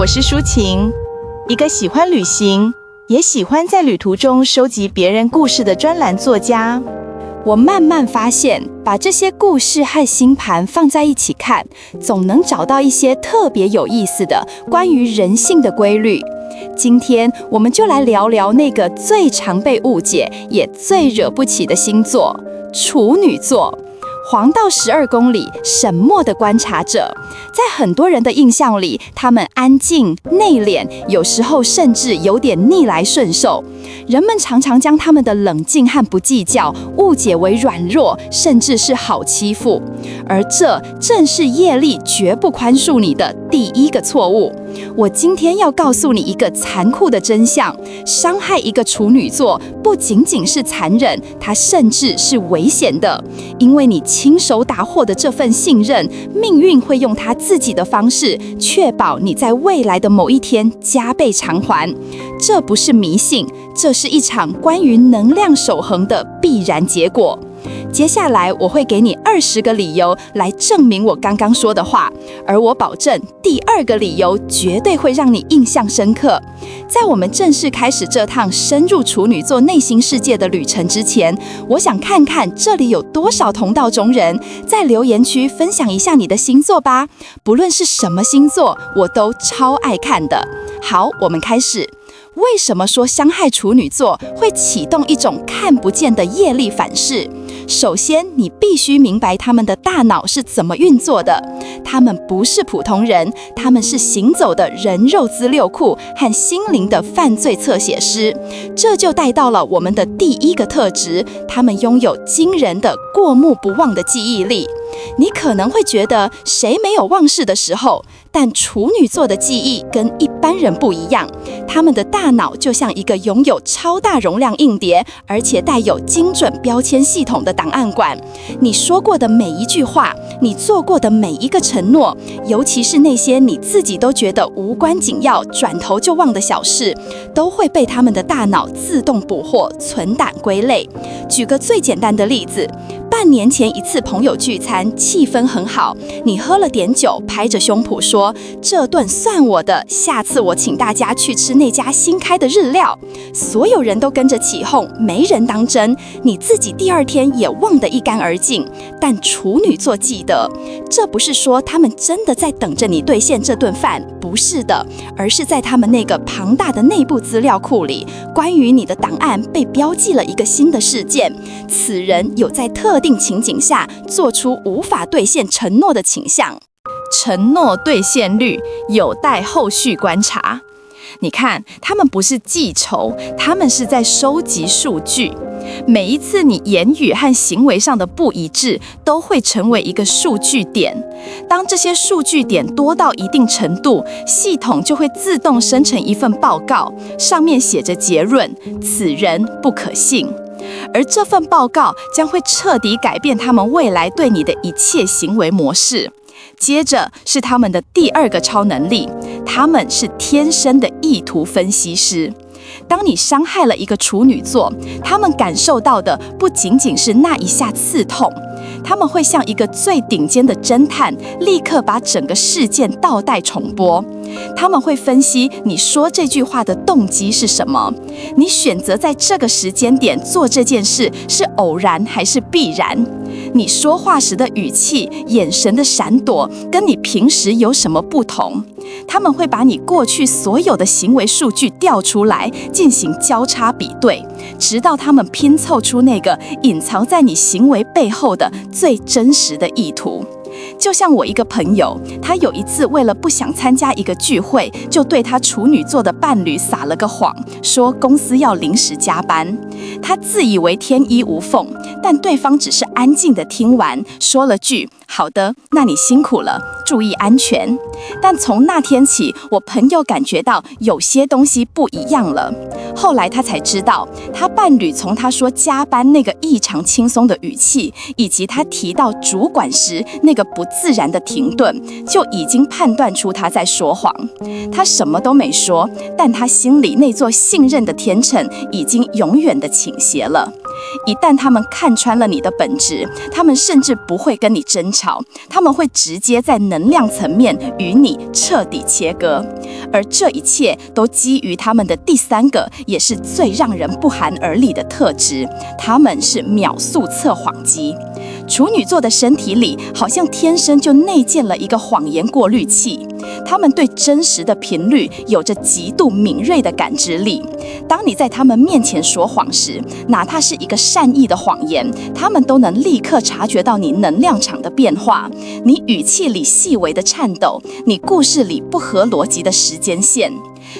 我是舒晴，一个喜欢旅行，也喜欢在旅途中收集别人故事的专栏作家。我慢慢发现，把这些故事和星盘放在一起看，总能找到一些特别有意思的关于人性的规律。今天我们就来聊聊那个最常被误解也最惹不起的星座——处女座。黄道12宫里沈默的观察者，在很多人的印象里，他们安静内敛，有时候甚至有点逆来顺受。人们常常将他们的冷静和不计较误解为软弱，甚至是好欺负。而这正是业力绝不宽恕你的第一个错误。我今天要告诉你一个残酷的真相：伤害一个处女座不仅仅是残忍，它甚至是危险的。因为你亲手打获的这份信任，命运会用他自己的方式，确保你在未来的某一天加倍偿还。这不是迷信，这是一场关于能量守恒的必然结果。接下来我会给你20个理由来证明我刚刚说的话，而我保证第2个理由绝对会让你印象深刻。在我们正式开始这趟深入处女座内心世界的旅程之前，我想看看这里有多少同道中人，在留言区分享一下你的星座吧。不论是什么星座，我都超爱看的。好，我们开始。为什么说伤害处女座会启动一种看不见的业力反噬？首先，你必须明白他们的大脑是怎么运作的。他们不是普通人，他们是行走的人肉资料库和心灵的犯罪侧写师。这就带到了我们的第一个特质，他们拥有惊人的过目不忘的记忆力。你可能会觉得谁没有忘事的时候，但处女座的记忆跟一般人不一样，他们的大脑就像一个拥有超大容量硬碟，而且带有精准标签系统的档案馆。你说过的每一句话，你做过的每一个承诺，尤其是那些你自己都觉得无关紧要、转头就忘的小事，都会被他们的大脑自动捕获、存档归类。举个最简单的例子，半年前一次朋友聚餐，气氛很好，你喝了点酒，拍着胸脯说：“这顿算我的，下次我请大家去吃那家新开的日料。”所有人都跟着起哄，没人当真，你自己第2天也忘得一干二净。但处女座记得，这不是说他们真的在等着你兑现这顿饭，不是的，而是在他们那个庞大的内部资料库里，关于你的档案被标记了一个新的事件，此人有在特定情景下做出无法兑现承诺的倾向。承诺兑现率有待后续观察。你看，他们不是记仇，他们是在收集数据。每一次你言语和行为上的不一致，都会成为一个数据点。当这些数据点多到一定程度，系统就会自动生成一份报告，上面写着结论：此人不可信。而这份报告将会彻底改变他们未来对你的一切行为模式。接着是他们的第2个超能力，他们是天生的意图分析师。当你伤害了一个处女座，他们感受到的不仅仅是那一下刺痛，他们会像一个最顶尖的侦探，立刻把整个事件倒带重播。他们会分析你说这句话的动机是什么，你选择在这个时间点做这件事是偶然还是必然，你说话时的语气、眼神的闪躲跟你平时有什么不同。他们会把你过去所有的行为数据调出来，进行交叉比对，直到他们拼凑出那个隐藏在你行为背后的最真实的意图。就像我一个朋友，他有一次为了不想参加一个聚会，就对他处女座的伴侣撒了个谎，说公司要临时加班。他自以为天衣无缝，但对方只是安静地听完，说了句：“好的，那你辛苦了，注意安全。”但从那天起，我朋友感觉到有些东西不一样了。后来他才知道，他伴侣从他说加班那个异常轻松的语气，以及他提到主管时那个不自然的停顿，就已经判断出他在说谎。他什么都没说，但他心里那座信任的天秤已经永远的倾斜了。一旦他们看穿了你的本质，他们甚至不会跟你争吵，他们会直接在能量层面与你彻底切割。而这一切都基于他们的第三个，也是最让人不寒而栗的特质，他们是秒速测谎机。处女座的身体里好像天生就内建了一个谎言过滤器，他们对真实的频率有着极度敏锐的感知力。当你在他们面前说谎时，哪怕是一个善意的谎言，他们都能立刻察觉到你能量场的变化，你语气里细微的颤抖，你故事里不合逻辑的时间线。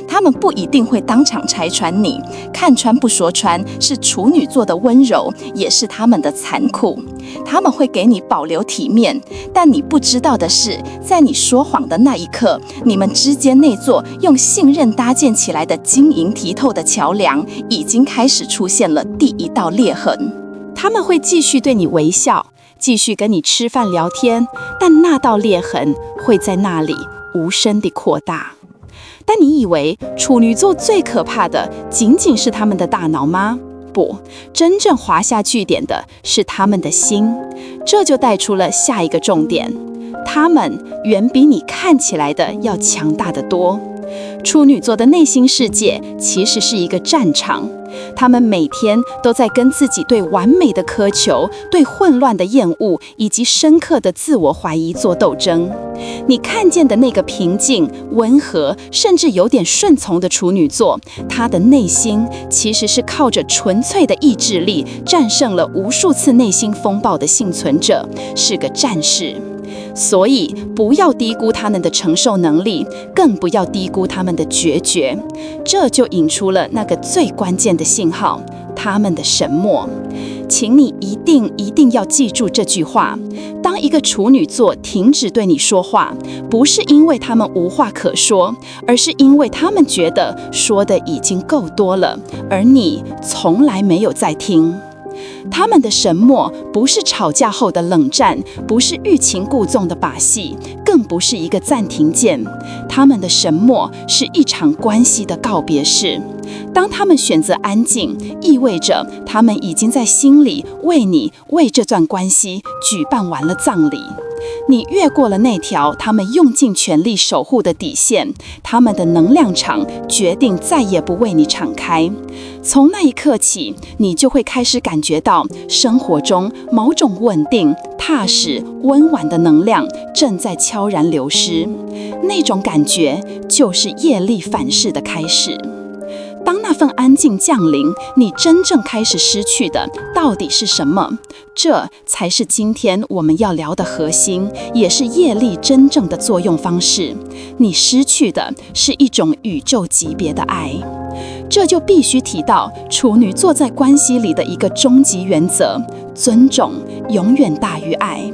他们不一定会当场拆穿你，看穿不说穿是处女座的温柔，也是他们的残酷。他们会给你保留体面，但你不知道的是，在你说谎的那一刻，你们之间那座用信任搭建起来的晶莹剔透的桥梁，已经开始出现了第一道裂痕。他们会继续对你微笑，继续跟你吃饭聊天，但那道裂痕会在那里无声地扩大。但你以为处女座最可怕的仅仅是他们的大脑吗？不，真正划下句点的是他们的心。这就带出了下一个重点，他们远比你看起来的要强大得多。处女座的内心世界其实是一个战场，他们每天都在跟自己对完美的苛求、对混乱的厌恶以及深刻的自我怀疑做斗争。你看见的那个平静、温和，甚至有点顺从的处女座，他的内心其实是靠着纯粹的意志力战胜了无数次内心风暴的幸存者，是个战士。所以不要低估他们的承受能力，更不要低估他们的决绝。这就引出了那个最关键的信号，他们的沉默。请你一定要记住这句话，当一个处女座停止对你说话，不是因为他们无话可说，而是因为他们觉得说的已经够多了，而你从来没有在听。他们的沉默不是吵架后的冷战，不是欲擒故纵的把戏，更不是一个暂停键。他们的沉默是一场关系的告别式。当他们选择安静，意味着他们已经在心里为这段关系举办完了葬礼。你越过了那条他们用尽全力守护的底线，他们的能量场决定再也不为你敞开。从那一刻起，你就会开始感觉到生活中某种稳定、踏实、温婉的能量正在悄然流失。那种感觉就是业力反噬的开始。当那份安静降临，你真正开始失去的到底是什么？这才是今天我们要聊的核心，也是业力真正的作用方式。你失去的是一种宇宙级别的爱。这就必须提到处女座在关系里的一个终极原则：尊重永远大于爱。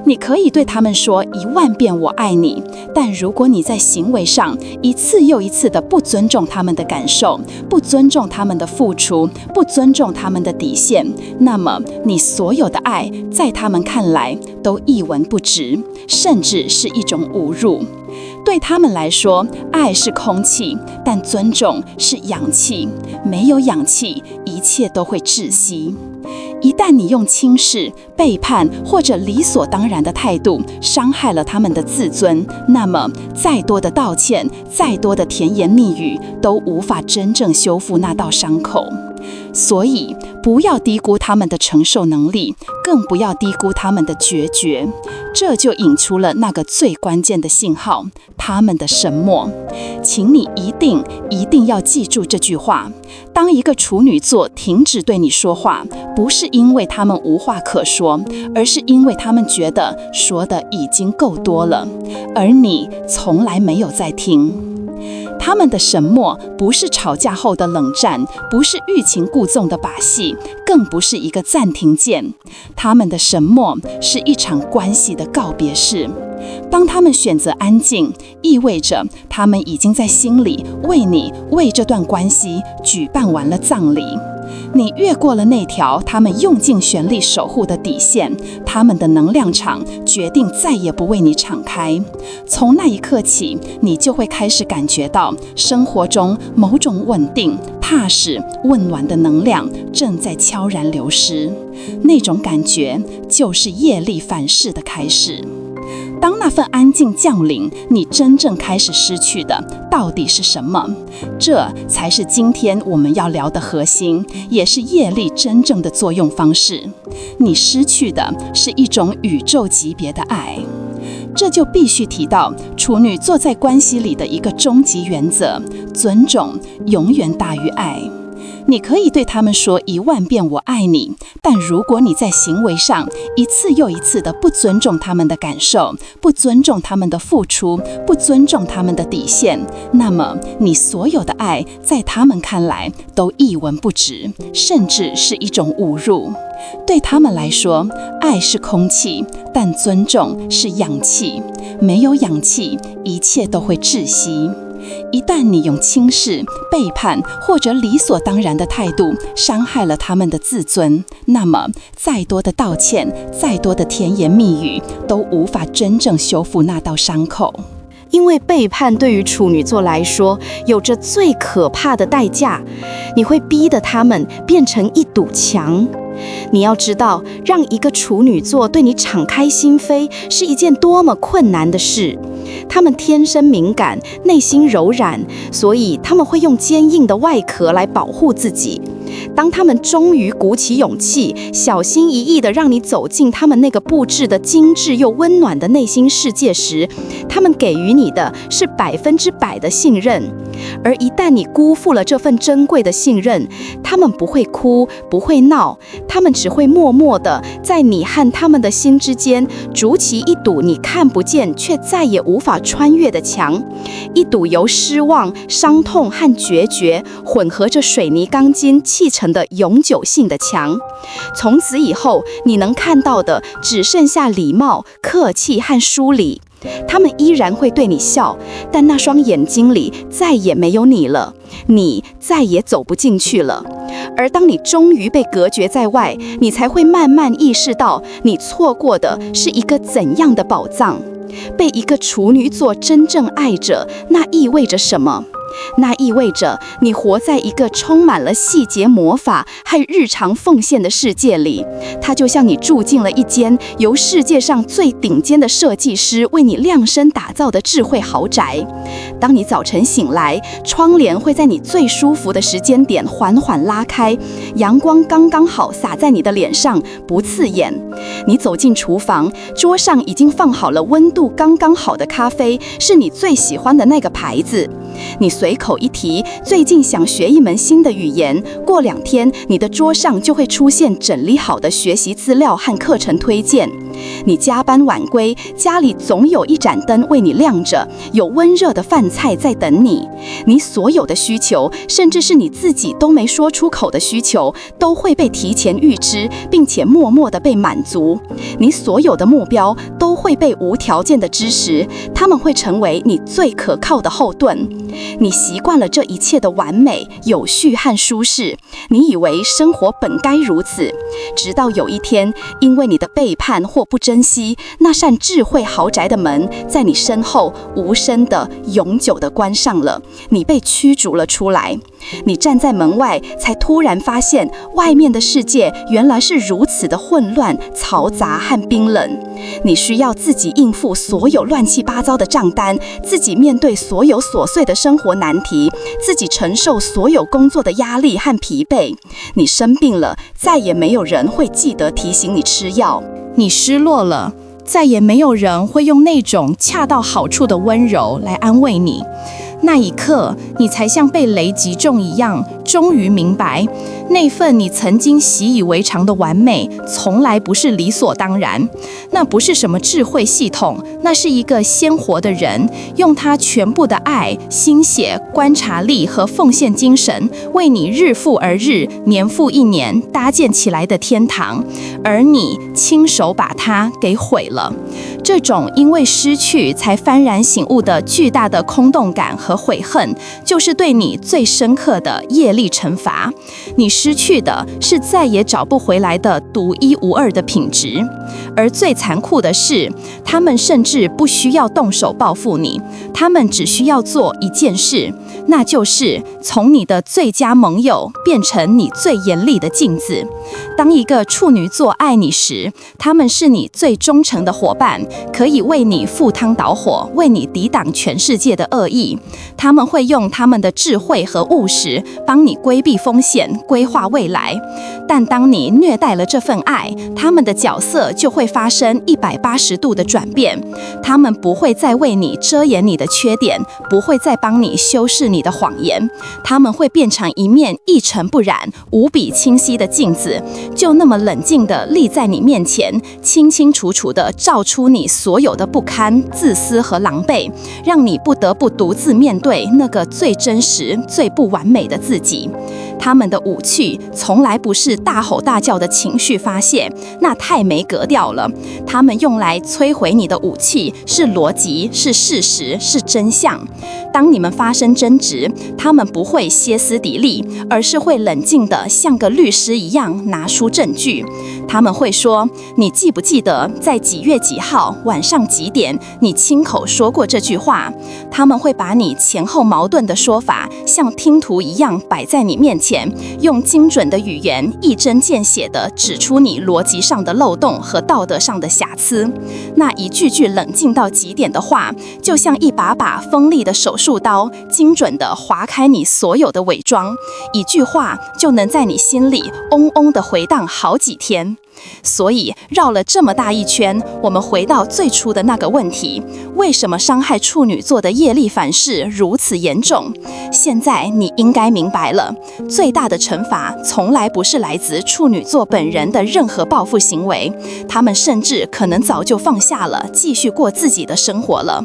你可以对他们说10000遍我爱你，但如果你在行为上一次又一次的不尊重他们的感受，不尊重他们的付出，不尊重他们的底线，那么你所有的爱在他们看来都一文不值，甚至是一种侮辱。对他们来说，爱是空气，但尊重是氧气。没有氧气，一切都会窒息。一旦你用轻视、背叛或者理所当然的态度伤害了他们的自尊，那么再多的道歉、再多的甜言蜜语都无法真正修复那道伤口。所以，不要低估他们的承受能力，更不要低估他们的决绝。这就引出了那个最关键的信号，他们的沉默。请你一定要记住这句话：当一个处女座停止对你说话，不是因为他们无话可说，而是因为他们觉得说的已经够多了，而你从来没有在听。他们的沉默不是吵架后的冷战，不是欲擒故纵的把戏，更不是一个暂停键。他们的沉默是一场关系的告别式。当他们选择安静，意味着他们已经在心里为这段关系举办完了葬礼。你越过了那条他们用尽全力守护的底线，他们的能量场决定再也不为你敞开。从那一刻起，你就会开始感觉到生活中某种稳定、踏实、温暖的能量正在悄然流失。那种感觉就是业力反噬的开始。当那份安静降临，你真正开始失去的到底是什么？这才是今天我们要聊的核心，也是业力真正的作用方式。你失去的是一种宇宙级别的爱。这就必须提到处女座在关系里的一个终极原则：尊重永远大于爱。你可以对他们说10000遍我爱你，但如果你在行为上一次又一次的不尊重他们的感受，不尊重他们的付出，不尊重他们的底线，那么你所有的爱在他们看来都一文不值，甚至是一种侮辱。对他们来说，爱是空气，但尊重是氧气。没有氧气，一切都会窒息。一旦你用轻视、背叛或者理所当然的态度伤害了他们的自尊，那么再多的道歉、再多的甜言蜜语都无法真正修复那道伤口。因为背叛对于处女座来说有着最可怕的代价，你会逼得他们变成一堵墙。你要知道，让一个处女座对你敞开心扉是一件多么困难的事。他们天生敏感，内心柔软，所以他们会用坚硬的外壳来保护自己。当他们终于鼓起勇气，小心翼翼地让你走进他们那个布置的精致又温暖的内心世界时，他们给予你的是100%的信任。而一旦你辜负了这份珍贵的信任，他们不会哭，不会闹，他们只会默默地在你和他们的心之间筑起一堵你看不见却再也无法穿越的墙，一堵由失望、伤痛和决绝混合着水泥钢筋砌成的永久性的墙。从此以后，你能看到的只剩下礼貌、客气和疏离。他们依然会对你笑，但那双眼睛里再也没有你了，你再也走不进去了。而当你终于被隔绝在外，你才会慢慢意识到，你错过的是一个怎样的宝藏。被一个处女座真正爱着，那意味着什么？那意味着你活在一个充满了细节魔法和日常奉献的世界里，它就像你住进了一间由世界上最顶尖的设计师为你量身打造的智慧豪宅。当你早晨醒来，窗帘会在你最舒服的时间点缓缓拉开，阳光刚刚好洒在你的脸上，不刺眼。你走进厨房，桌上已经放好了温度刚刚好的咖啡，是你最喜欢的那个牌子。你随口一提，最近想学一门新的语言，过2天，你的桌上就会出现整理好的学习资料和课程推荐。你加班晚归，家里总有一盏灯为你亮着，有温热的饭菜在等你。你所有的需求，甚至是你自己都没说出口的需求，都会被提前预知，并且默默地被满足。你所有的目标都会被无条件的支持，他们会成为你最可靠的后盾。你习惯了这一切的完美、有序和舒适，你以为生活本该如此，直到有一天，因为你的背叛或不珍惜，那扇智慧豪宅的门在你身后无声的、永久的关上了，你被驱逐了出来。你站在门外，才突然发现外面的世界原来是如此的混乱、嘈杂和冰冷。你需要自己应付所有乱七八糟的账单，自己面对所有琐碎的生活难题，自己承受所有工作的压力和疲惫。你生病了，再也没有人会记得提醒你吃药。你失落了，再也没有人会用那种恰到好处的温柔来安慰你。那一刻，你才像被雷击中一样，终于明白，那份你曾经习以为常的完美，从来不是理所当然。那不是什么智慧系统，那是一个鲜活的人，用他全部的爱、心血、观察力和奉献精神，为你日复而日、年复一年搭建起来的天堂，而你亲手把它给毁了。这种因为失去才幡然醒悟的巨大的空洞感和悔恨，就是对你最深刻的业力厉惩罚。你失去的是再也找不回来的独一无二的品质。而最残酷的是，他们甚至不需要动手报复你，他们只需要做一件事，那就是从你的最佳盟友变成你最严厉的镜子。当一个处女座爱你时，他们是你最忠诚的伙伴，可以为你赴汤蹈火，为你抵挡全世界的恶意。他们会用他们的智慧和务实，帮你规避风险，规划未来。但当你虐待了这份爱，他们的角色就会发生180度的转变。他们不会再为你遮掩你的缺点，不会再帮你修饰你的谎言。他们会变成一面一尘不染、无比清晰的镜子，就那么冷静地立在你面前，清清楚楚地照出你所有的不堪、自私和狼狈，让你不得不独自面对那个最真实、最不完美的自己。他们的武器从来不是大吼大叫的情绪发泄，那太没格调了。他们用来摧毁你的武器是逻辑，是事实，是真相。当你们发生争执，他们不会歇斯底里，而是会冷静地像个律师一样拿出证据。他们会说：“你记不记得在几月几号晚上几点，你亲口说过这句话？”他们会把你前后矛盾的说法像听图一样摆在你面前，用精准的语言一针见血地指出你逻辑上的漏洞和道德上的瑕疵。那一句句冷静到极点的话，就像一把把锋利的手术刀，精准地划开你所有的伪装。一句话就能在你心里嗡嗡地回荡好几天。所以绕了这么大一圈，我们回到最初的那个问题：为什么伤害处女座的业力反噬如此严重？现在你应该明白了，最大的惩罚从来不是来自处女座本人的任何报复行为，他们甚至可能早就放下了，继续过自己的生活了。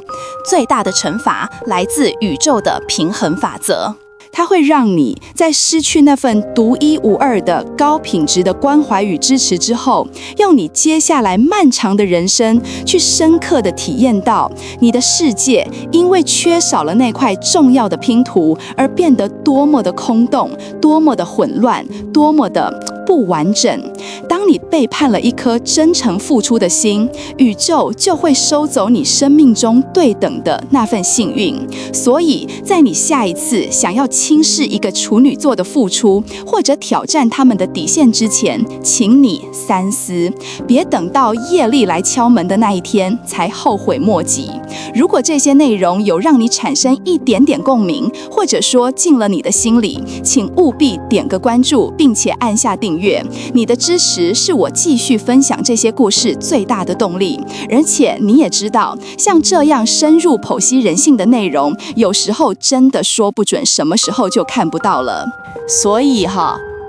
最大的惩罚来自宇宙的平衡法则。它会让你在失去那份独一无二的高品质的关怀与支持之后，用你接下来漫长的人生去深刻的体验到你的世界因为缺少了那块重要的拼图而变得多么的空洞，多么的混乱，多么的不完整。当你背叛了一颗真诚付出的心，宇宙就会收走你生命中对等的那份幸运。所以在你下一次想要轻视一个处女座的付出，或者挑战他们的底线之前，请你三思，别等到业力来敲门的那一天才后悔莫及。如果这些内容有让你产生一点点共鸣，或者说进了你的心里，请务必点个关注，并且按下订阅。你的支持是我继续分享这些故事最大的动力。而且你也知道，像这样深入剖析人性的内容，有时候真的说不准什么时候就看不到了。所以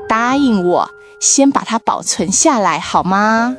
答应我，先把它保存下来好吗？